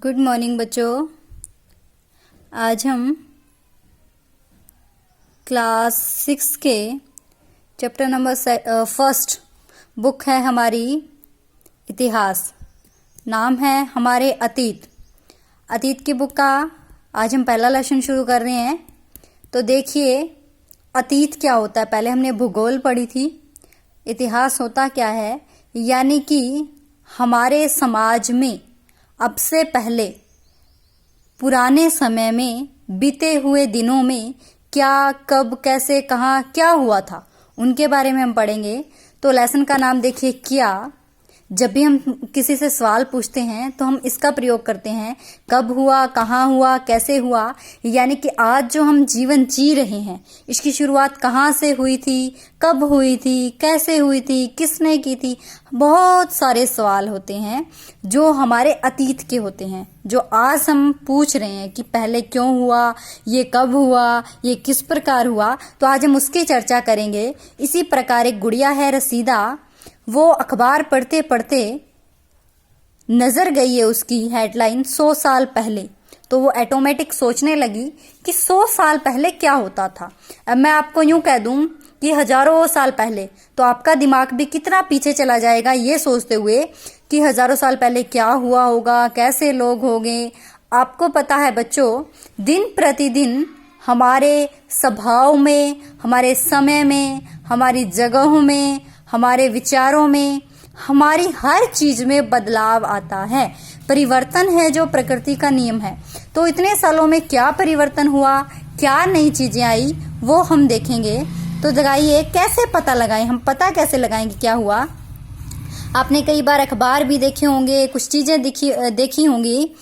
Good morning बच्चों। आज हम क्लास 6 के चैप्टर नंबर फर्स्ट बुक है हमारी इतिहास। नाम है हमारे अतीत की बुक का आज हम पहला लेसन शुरू कर रहे हैं। तो देखिए अतीत क्या होता है। पहले हमने भूगोल पढ़ी थी। इतिहास होता क्या है, यानी कि हमारे समाज में अब से पहले पुराने समय में बीते हुए दिनों में क्या, कब, कैसे, कहाँ क्या हुआ था, उनके बारे में हम पढ़ेंगे। तो लेसन का नाम देखिए क्या। जब भी हम किसी से सवाल पूछते हैं तो हम इसका प्रयोग करते हैं, कब हुआ, कहाँ हुआ, कैसे हुआ। यानी कि आज जो हम जीवन जी रहे हैं इसकी शुरुआत कहाँ से हुई थी, कब हुई थी, कैसे हुई थी, किसने की थी। बहुत सारे सवाल होते हैं जो हमारे अतीत के होते हैं, जो आज हम पूछ रहे हैं कि पहले क्यों हुआ, ये कब हुआ, ये किस प्रकार हुआ। तो आज हम उसकी चर्चा करेंगे। इसी प्रकार एक गुड़िया है रसीदा, वो अखबार पढ़ते पढ़ते नजर गई है उसकी हेडलाइन 100 साल पहले। तो वो ऑटोमेटिक सोचने लगी कि 100 साल पहले क्या होता था। अब मैं आपको यूं कह दूं कि हजारों साल पहले, तो आपका दिमाग भी कितना पीछे चला जाएगा ये सोचते हुए कि हजारों साल पहले क्या हुआ होगा, कैसे लोग होंगे। आपको पता है बच्चों, दिन प्रतिदिन हमारे स्वभाव में, हमारे समय में, हमारी जगहों में, हमारे विचारों में, हमारी हर चीज में बदलाव आता है। परिवर्तन है जो प्रकृति का नियम है। तो इतने सालों में क्या परिवर्तन हुआ, क्या नई चीजें आई, वो हम देखेंगे। तो लगाइए कैसे पता लगाएं, हम पता कैसे लगाएंगे क्या हुआ। आपने कई बार अखबार भी देखे होंगे, कुछ चीजें देखी होंगी।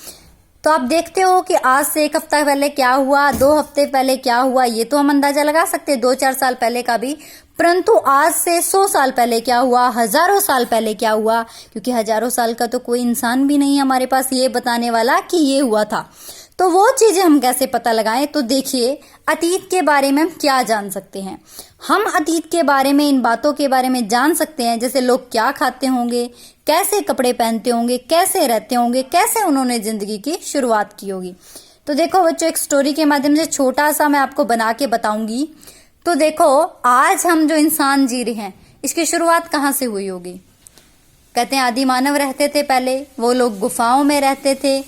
तो आप देखते हो कि आज से एक हफ्ता पहले क्या हुआ, 2 हफ्ते पहले क्या हुआ, ये तो हम अंदाजा लगा सकते हैं, 2-4 साल पहले का भी। परंतु आज से 100 साल पहले क्या हुआ, हजारों साल पहले क्या हुआ, क्योंकि हजारों साल का तो कोई इंसान भी नहीं हमारे पास ये बताने वाला कि ये हुआ था। तो वो चीजें हम कैसे पता लगाएं। तो देखिए अतीत के बारे में हम क्या जान सकते हैं। हम अतीत के बारे में, इन बातों के बारे में जान सकते हैं, जैसे लोग क्या खाते होंगे, कैसे कपड़े पहनते होंगे, कैसे रहते होंगे, कैसे उन्होंने जिंदगी की शुरुआत की होगी। तो देखो बच्चों, एक स्टोरी के माध्यम से छोटा सा मैं आपको बना के बताऊंगी। तो देखो आज हम जो इंसान जी रहे हैं इसकी शुरुआत कहाँ से हुई होगी। कहते हैं आदि मानव रहते थे पहले, वो लोग गुफाओं में रहते थे,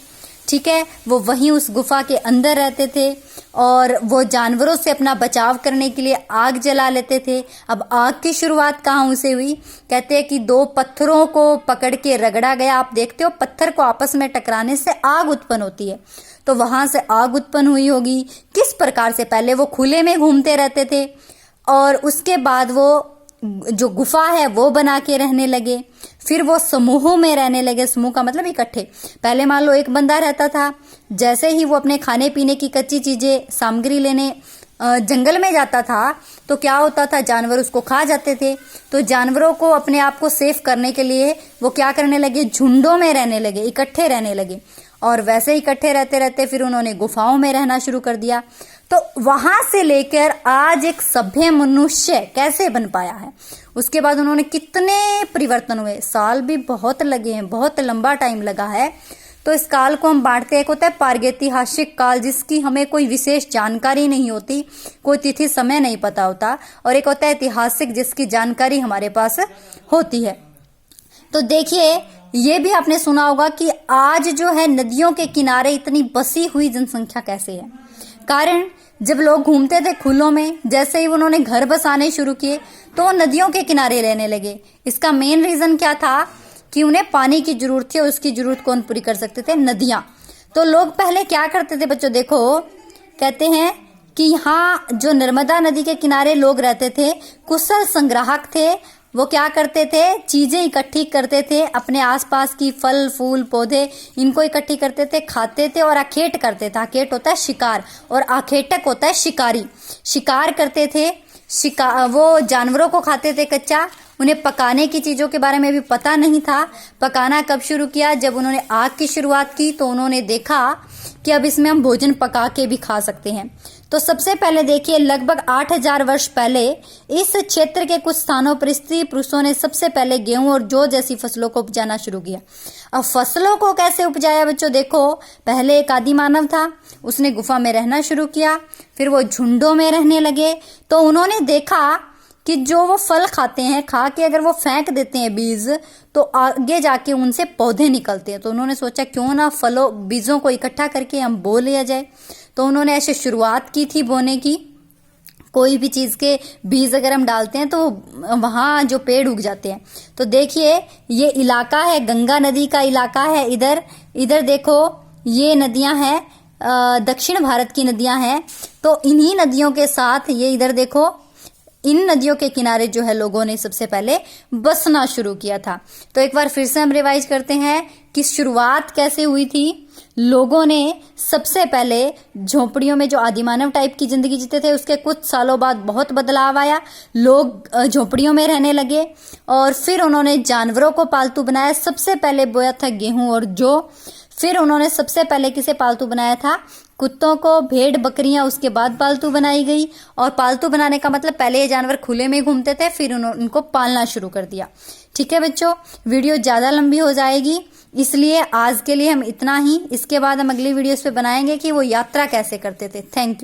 ठीक है। वो वहीं उस गुफा के अंदर रहते थे और वो जानवरों से अपना बचाव करने के लिए आग जला लेते थे। अब आग की शुरुआत कहाँ से हुई। कहते हैं कि 2 पत्थरों को पकड़ के रगड़ा गया। आप देखते हो पत्थर को आपस में टकराने से आग उत्पन्न होती है, तो वहां से आग उत्पन्न हुई होगी। किस प्रकार से, पहले वो खुले में घूमते रहते थे और उसके बाद वो जो गुफा है वो बना के रहने लगे। फिर वो समूहों में रहने लगे। समूह का मतलब इकट्ठे। पहले मान लो एक बंदा रहता था, जैसे ही वो अपने खाने पीने की कच्ची चीजें, सामग्री लेने जंगल में जाता था तो क्या होता था, जानवर उसको खा जाते थे। तो जानवरों को अपने आप को सेफ करने के लिए वो क्या करने लगे, झुंडों में रहने लगे, इकट्ठे रहने लगे। और वैसे इकट्ठे रहते रहते फिर उन्होंने गुफाओं में रहना शुरू कर दिया। तो वहां से लेकर आज एक सभ्य मनुष्य कैसे बन पाया है, उसके बाद उन्होंने कितने परिवर्तन हुए। साल भी बहुत लगे हैं, बहुत लंबा टाइम लगा है। तो इस काल को हम बांटते हैं, एक होता है प्रागैतिहासिक काल, जिसकी हमें कोई विशेष जानकारी नहीं होती, कोई तिथि समय नहीं पता होता, और एक होता है ऐतिहासिक, जिसकी जानकारी हमारे पास होती है। तो देखिए ये भी आपने सुना होगा कि आज जो है नदियों के किनारे इतनी बसी हुई जनसंख्या कैसे है। कारण जब लोग घूमते थे खुलों में, जैसे ही उन्होंने घर बसाने शुरू किए तो नदियों के किनारे रहने लगे। इसका मेन रीजन क्या था कि उन्हें पानी की जरूरत थी, और उसकी जरूरत कौन पूरी कर सकते थे, नदियां। तो लोग पहले क्या करते थे बच्चों, देखो कहते हैं कि यहाँ जो नर्मदा नदी के किनारे लोग रहते थे, कुशल संग्राहक थे। वो क्या करते थे, चीजें इकट्ठी करते थे, अपने आसपास की फल फूल पौधे इनको इकट्ठी करते थे, खाते थे और आखेट करते थे। आखेट होता है शिकार और आखेटक होता है शिकारी। शिकार करते थे, वो जानवरों को खाते थे कच्चा। उन्हें पकाने की चीजों के बारे में भी पता नहीं था। पकाना कब शुरू किया, जब उन्होंने आग की शुरुआत की तो उन्होंने देखा कि अब इसमें हम भोजन पका के भी खा सकते हैं। तो सबसे पहले देखिए, लगभग 8000 वर्ष पहले इस क्षेत्र के कुछ स्थानों पर स्त्री पुरुषों ने सबसे पहले गेहूं और जौ जैसी फसलों को उपजाना शुरू किया। अब फसलों को कैसे उपजाया बच्चों, देखो पहले एक आदि मानव था, उसने गुफा में रहना शुरू किया, फिर वो झुंडों में रहने लगे। तो उन्होंने देखा कि जो वो फल खाते हैं, खा के अगर वो फेंक देते हैं बीज, तो आगे जाके उनसे पौधे निकलते हैं। तो उन्होंने सोचा क्यों ना फलों बीजों को इकट्ठा करके हम बो लिया जाए। तो उन्होंने ऐसे शुरुआत की थी बोने की। कोई भी चीज के बीज अगर हम डालते हैं तो वहां जो पेड़ उग जाते हैं। तो देखिए ये इलाका है, गंगा नदी का इलाका है। इधर देखो ये नदियां हैं, दक्षिण भारत की नदियां हैं। तो इन्हीं नदियों के साथ ये इधर देखो, इन नदियों के किनारे जो है लोगों ने सबसे पहले बसना शुरू किया था। तो एक बार फिर से हम रिवाइज करते हैं कि शुरुआत कैसे हुई थी। लोगों ने सबसे पहले झोपड़ियों में, जो आदिमानव टाइप की जिंदगी जीते थे, उसके कुछ सालों बाद बहुत बदलाव आया, लोग झोपड़ियों में रहने लगे और फिर उन्होंने जानवरों को पालतू बनाया। सबसे पहले बोया था गेहूं और जौ। फिर उन्होंने सबसे पहले किसे पालतू बनाया था, कुत्तों को, भेड़ बकरियां उसके बाद पालतू बनाई गई। और पालतू बनाने का मतलब पहले ये जानवर खुले में घूमते थे, फिर उन्होंने इनको पालना शुरू कर दिया। ठीक है बच्चों, वीडियो ज्यादा लंबी हो जाएगी, इसलिए आज के लिए हम इतना ही। इसके बाद हम अगली वीडियोस पे बनाएंगे कि वो यात्रा कैसे करते थे। Thank you.